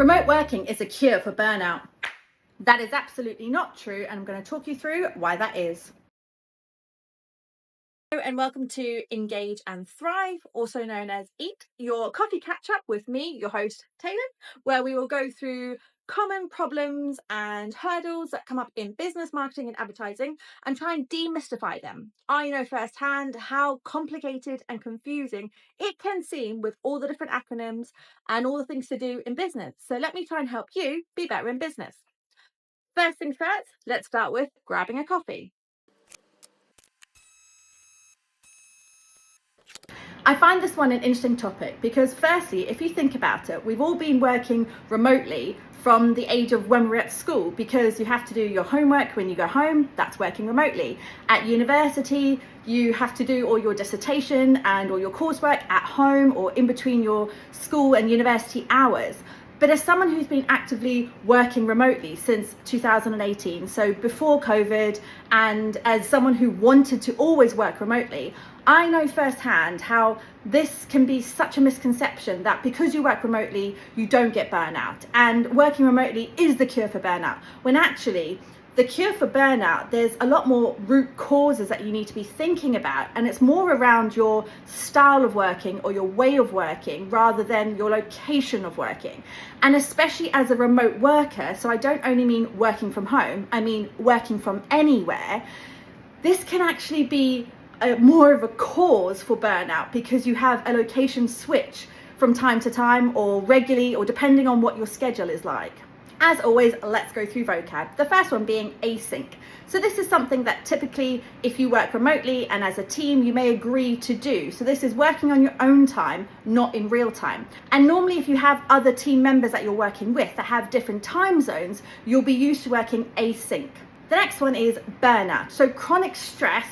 Remote working is a cure for burnout. That is absolutely not true, and I'm going to talk you through why that is. Hello and welcome to Engage and Thrive, also known as EAT, your coffee catch-up with me, your host Taelon, where we will go through common problems and hurdles that come up in business, marketing and advertising and try and demystify them. I know firsthand how complicated and confusing it can seem with all the different acronyms and all the things to do in business. So let me try and help you be better in business. First things first, let's start with grabbing a coffee. I find this one an interesting topic because firstly, if you think about it, we've all been working remotely from the age of when we're at school because you have to do your homework when you go home, that's working remotely. At university, you have to do all your dissertation and all your coursework at home or in between your school and university hours. But as someone who's been actively working remotely since 2018, so before COVID, and as someone who wanted to always work remotely, I know firsthand how this can be such a misconception that because you work remotely, you don't get burnout. And working remotely is the cure for burnout, when actually the cure for burnout, there's a lot more root causes that you need to be thinking about, and it's more around your style of working or your way of working rather than your location of working. And especially as a remote worker, so I don't only mean working from home, I mean working from anywhere, this can actually be more of a cause for burnout because you have a location switch from time to time or regularly or depending on what your schedule is like. As always, let's go through vocab. The first one being async. So this is something that typically, if you work remotely and as a team, you may agree to do. So this is working on your own time, not in real time. And normally if you have other team members that you're working with that have different time zones, you'll be used to working async. The next one is burnout. So chronic stress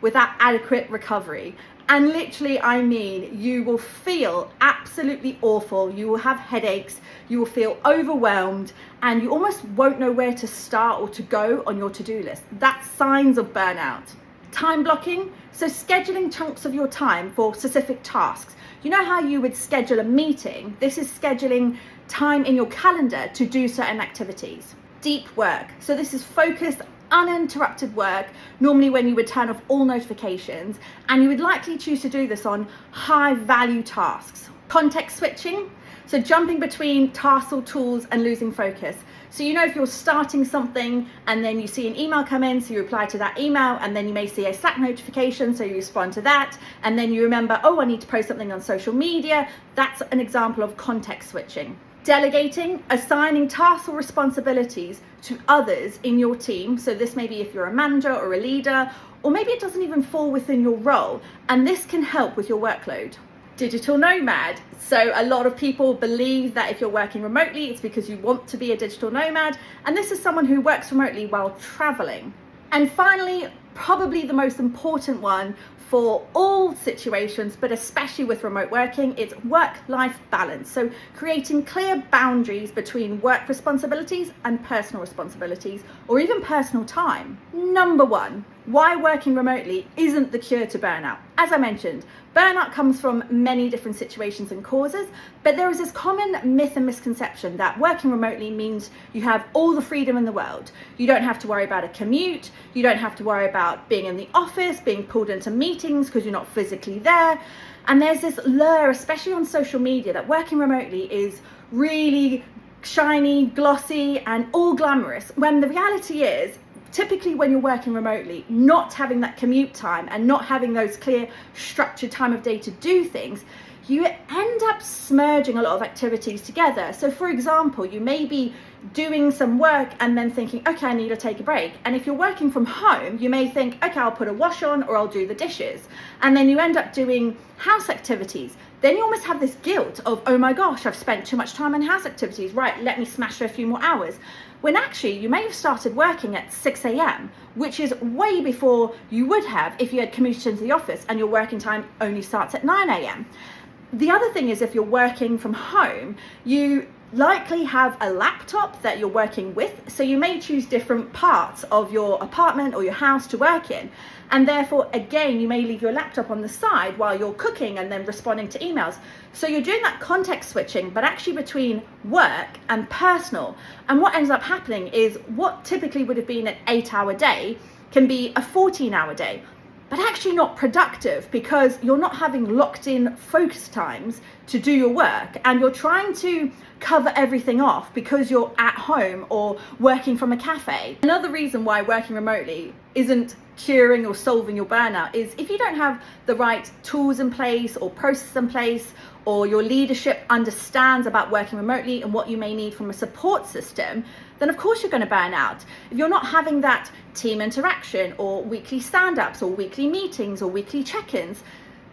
without adequate recovery. And literally, I mean, you will feel absolutely awful. You will have headaches, you will feel overwhelmed, and you almost won't know where to start or to go on your to-do list. That's signs of burnout. Time blocking, so scheduling chunks of your time for specific tasks. You know how you would schedule a meeting? This is scheduling time in your calendar to do certain activities. Deep work, so this is focused, uninterrupted work, normally when you would turn off all notifications, and you would likely choose to do this on high value tasks. Context switching, so jumping between tasks or tools and losing focus. So you know if you're starting something and then you see an email come in, so you reply to that email, and then you may see a Slack notification, so you respond to that, and then you remember, oh, I need to post something on social media. That's an example of context switching. Delegating, assigning tasks or responsibilities to others in your team. So this may be if you're a manager or a leader, or maybe it doesn't even fall within your role, and this can help with your workload. Digital nomad. So a lot of people believe that if you're working remotely, it's because you want to be a digital nomad, and this is someone who works remotely while traveling. And finally, probably the most important one for all situations, but especially with remote working, it's work-life balance. So creating clear boundaries between work responsibilities and personal responsibilities, or even personal time. Number one, why working remotely isn't the cure to burnout. As I mentioned, burnout comes from many different situations and causes, but there is this common myth and misconception that working remotely means you have all the freedom in the world. You don't have to worry about a commute, you don't have to worry about being in the office, being pulled into meetings because you're not physically there. And there's this lure, especially on social media, that working remotely is really shiny, glossy, and all glamorous, when the reality is, typically when you're working remotely, not having that commute time and not having those clear structured time of day to do things, you end up smudging a lot of activities together. So for example, you may be doing some work and then thinking, okay, I need to take a break. And if you're working from home, you may think, okay, I'll put a wash on or I'll do the dishes. And then you end up doing house activities. Then you almost have this guilt of, oh my gosh, I've spent too much time on house activities. Right, let me smash for a few more hours. When actually you may have started working at 6 a.m, which is way before you would have if you had commuted into the office and your working time only starts at 9 a.m. The other thing is if you're working from home, you likely have a laptop that you're working with, so you may choose different parts of your apartment or your house to work in, and therefore again you may leave your laptop on the side while you're cooking and then responding to emails. So you're doing that context switching, but actually between work and personal. And what ends up happening is what typically would have been an 8-hour day can be a 14-hour day, but actually not productive, because you're not having locked in focus times to do your work, and you're trying to cover everything off because you're at home or working from a cafe. Another reason why working remotely isn't curing or solving your burnout is if you don't have the right tools in place or process in place, or your leadership understands about working remotely and what you may need from a support system, then of course you're going to burn out. If you're not having that team interaction or weekly stand-ups or weekly meetings or weekly check-ins,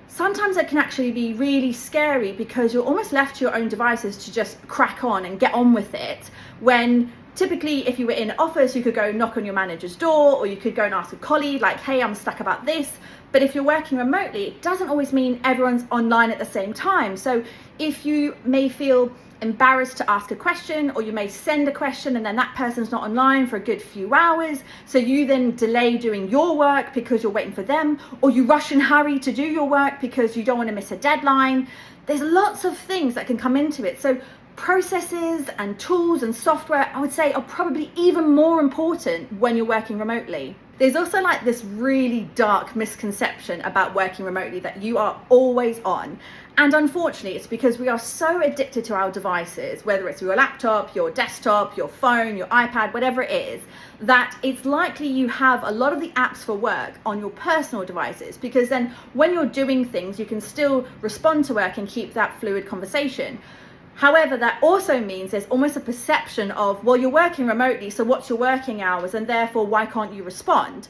sometimes it can actually be really scary, because you're almost left to your own devices to just crack on and get on with it, when typically if you were in an office you could go knock on your manager's door, or you could go and ask a colleague like, hey, I'm stuck about this. But if you're working remotely, it doesn't always mean everyone's online at the same time. So if you may feel embarrassed to ask a question, or you may send a question and then that person's not online for a good few hours, so you then delay doing your work because you're waiting for them, or you rush and hurry to do your work because you don't want to miss a deadline. There's lots of things that can come into it. So processes and tools and software, I would say, are probably even more important when you're working remotely. There's also like this really dark misconception about working remotely that you are always on. And unfortunately, it's because we are so addicted to our devices, whether it's your laptop, your desktop, your phone, your iPad, whatever it is, that it's likely you have a lot of the apps for work on your personal devices, because then when you're doing things, you can still respond to work and keep that fluid conversation. However, that also means there's almost a perception of, well, you're working remotely, so what's your working hours, and therefore why can't you respond?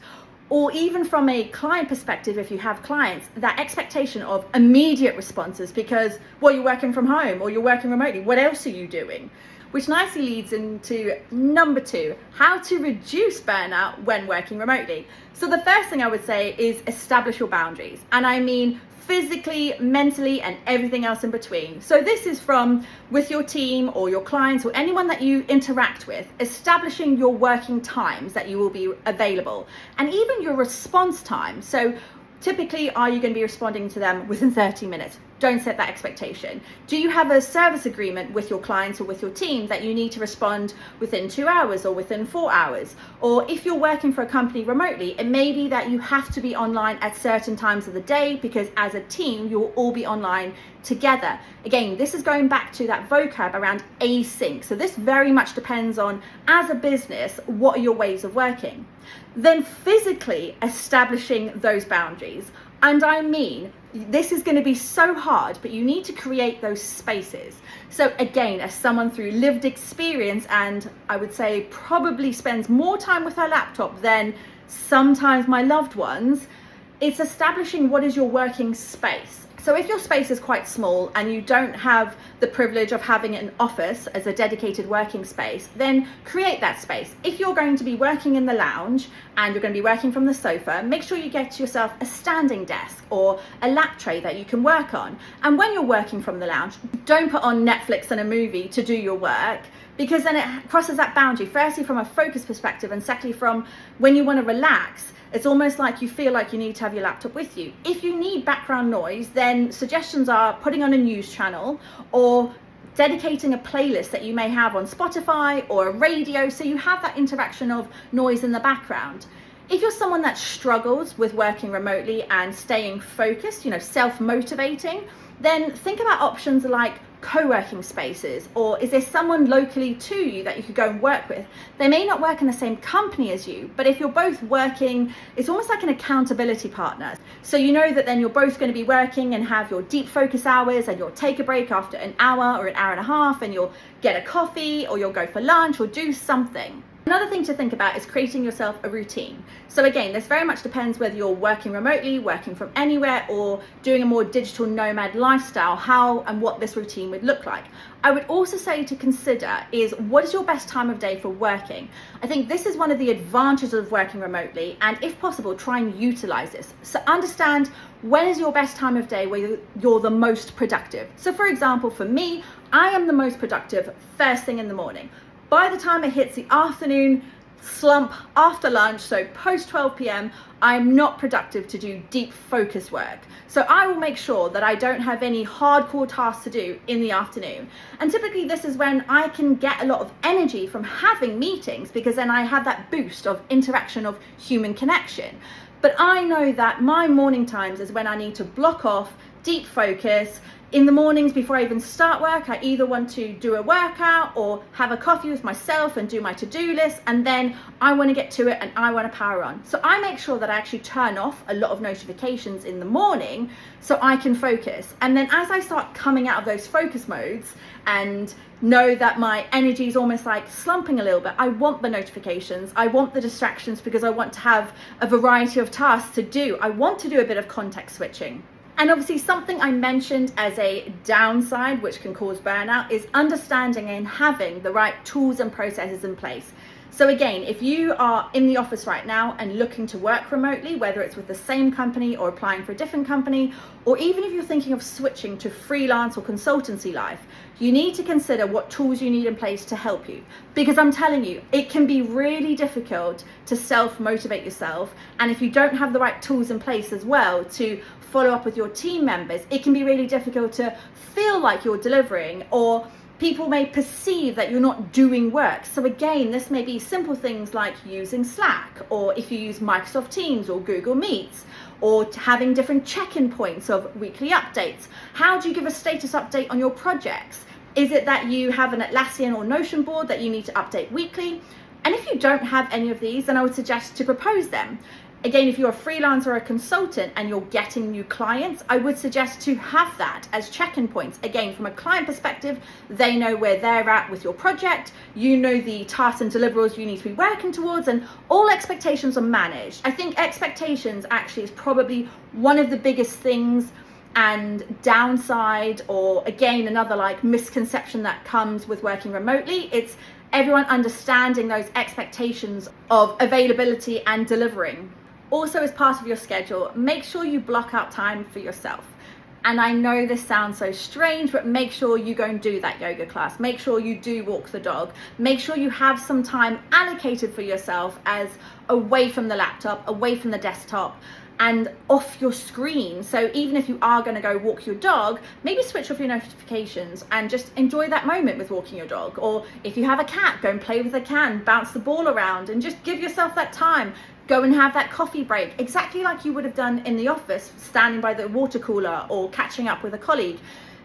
Or even from a client perspective, if you have clients, that expectation of immediate responses because, well, you're working from home or you're working remotely, what else are you doing? Which nicely leads into number 2, how to reduce burnout when working remotely. So the first thing I would say is establish your boundaries. And I mean physically, mentally, and everything else in between. So this is from with your team or your clients or anyone that you interact with, establishing your working times that you will be available, and even your response time. So typically, are you going to be responding to them within 30 minutes? Don't set that expectation. Do you have a service agreement with your clients or with your team that you need to respond within 2 hours or within 4 hours? Or if you're working for a company remotely, it may be that you have to be online at certain times of the day, because as a team, you'll all be online together. Again, this is going back to that vocab around async. So this very much depends on, as a business, what are your ways of working? Then physically establishing those boundaries. And I mean, this is going to be so hard, but you need to create those spaces. So again, as someone through lived experience, and I would say probably spends more time with her laptop than sometimes my loved ones, it's establishing what is your working space. So if your space is quite small and you don't have the privilege of having an office as a dedicated working space, then create that space. If you're going to be working in the lounge and you're going to be working from the sofa, make sure you get yourself a standing desk or a lap tray that you can work on. And when you're working from the lounge, don't put on Netflix and a movie to do your work, because then it crosses that boundary, firstly from a focus perspective, and secondly from when you want to relax. It's almost like you feel like you need to have your laptop with you. If you need background noise, then suggestions are putting on a news channel or dedicating a playlist that you may have on Spotify or a radio, so you have that interaction of noise in the background. If you're someone that struggles with working remotely and staying focused, self-motivating, then think about options like co-working spaces, or is there someone locally to you that you could go and work with? They may not work in the same company as you, but if you're both working, it's almost like an accountability partner. So you know that then you're both going to be working and have your deep focus hours, and you'll take a break after an hour or an hour and a half, and you'll get a coffee or you'll go for lunch or do something. Another thing to think about is creating yourself a routine. So again, this very much depends whether you're working remotely, working from anywhere, or doing a more digital nomad lifestyle, how and what this routine would look like. I would also say to consider is, what is your best time of day for working? I think this is one of the advantages of working remotely, and if possible, try and utilize this. So understand, when is your best time of day where you're the most productive? So for example, for me, I am the most productive first thing in the morning. By the time it hits the afternoon slump after lunch, so post 12 p.m, I'm not productive to do deep focus work. So I will make sure that I don't have any hardcore tasks to do in the afternoon. And typically this is when I can get a lot of energy from having meetings, because then I have that boost of interaction, of human connection. But I know that my morning times is when I need to block off, deep focus. In the mornings before I even start work, I either want to do a workout or have a coffee with myself and do my to-do list, and then I want to get to it and I want to power on. So I make sure that I actually turn off a lot of notifications in the morning so I can focus. And then as I start coming out of those focus modes and know that my energy is almost like slumping a little bit, I want the notifications, I want the distractions, because I want to have a variety of tasks to do. I want to do a bit of context switching. And obviously something I mentioned as a downside which can cause burnout is understanding and having the right tools and processes in place. So again, if you are in the office right now and looking to work remotely, whether it's with the same company or applying for a different company, or even if you're thinking of switching to freelance or consultancy life, you need to consider what tools you need in place to help you. Because I'm telling you, it can be really difficult to self-motivate yourself. And if you don't have the right tools in place as well to follow up with your team members, it can be really difficult to feel like you're delivering, or people may perceive that you're not doing work. So again, this may be simple things like using Slack, or if you use Microsoft Teams or Google Meets, or having different check-in points of weekly updates. How do you give a status update on your projects? Is it that you have an Atlassian or Notion board that you need to update weekly? And if you don't have any of these, then I would suggest to propose them. Again, if you're a freelancer or a consultant and you're getting new clients, I would suggest to have that as check-in points. Again, from a client perspective, they know where they're at with your project, you know the tasks and deliverables you need to be working towards, and all expectations are managed. I think expectations actually is probably one of the biggest things and downside, or again, another like misconception that comes with working remotely. It's everyone understanding those expectations of availability and delivering. Also, as part of your schedule, make sure you block out time for yourself. And I know this sounds so strange, but make sure you go and do that yoga class. Make sure you do walk the dog. Make sure you have some time allocated for yourself as away from the laptop, away from the desktop, and off your screen. So even if you are going to go walk your dog, maybe switch off your notifications and just enjoy that moment with walking your dog. Or if you have a cat, go and play with the cat, bounce the ball around, and just give yourself that time. Go and have that coffee break, exactly like you would have done in the office, standing by the water cooler or catching up with a colleague.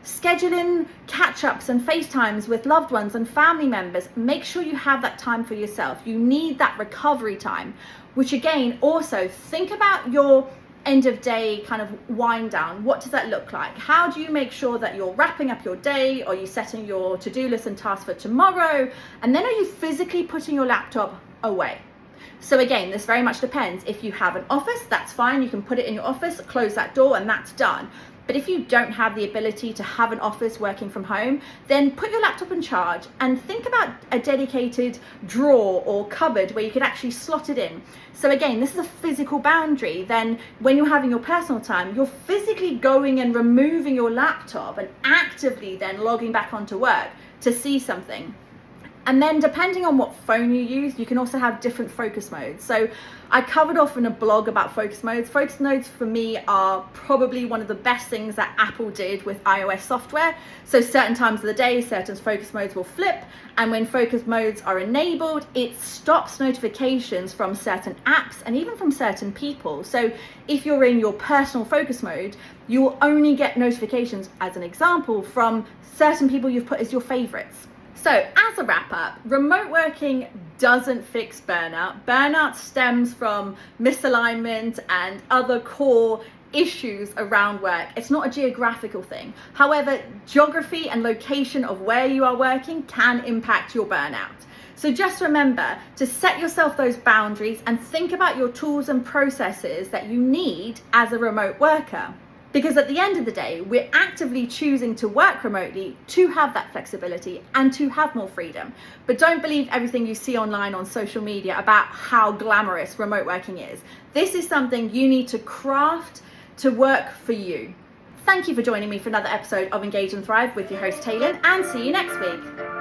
Schedule in catch-ups and FaceTimes with loved ones and family members. Make sure you have that time for yourself. You need that recovery time, which again, also think about your end of day kind of wind down. What does that look like? How do you make sure that you're wrapping up your day? Are you setting your to-do list and tasks for tomorrow? And then are you physically putting your laptop away? So again, this very much depends. If you have an office, that's fine. You can put it in your office, close that door, and that's done. But if you don't have the ability to have an office working from home, then put your laptop in charge and think about a dedicated drawer or cupboard where you could actually slot it in. So again, this is a physical boundary. Then when you're having your personal time, you're physically going and removing your laptop and actively then logging back onto work to see something. And then depending on what phone you use, you can also have different focus modes. So I covered off in a blog about focus modes. Focus modes for me are probably one of the best things that Apple did with iOS software. So certain times of the day, certain focus modes will flip. And when focus modes are enabled, it stops notifications from certain apps and even from certain people. So if you're in your personal focus mode, you will only get notifications, as an example, from certain people you've put as your favorites. So as a wrap up, remote working doesn't fix burnout. Burnout stems from misalignment and other core issues around work. It's not a geographical thing. However, geography and location of where you are working can impact your burnout. So just remember to set yourself those boundaries and think about your tools and processes that you need as a remote worker. Because at the end of the day, we're actively choosing to work remotely to have that flexibility and to have more freedom. But don't believe everything you see online on social media about how glamorous remote working is. This is something you need to craft to work for you. Thank you for joining me for another episode of Engage and Thrive with your host Taelon, and see you next week.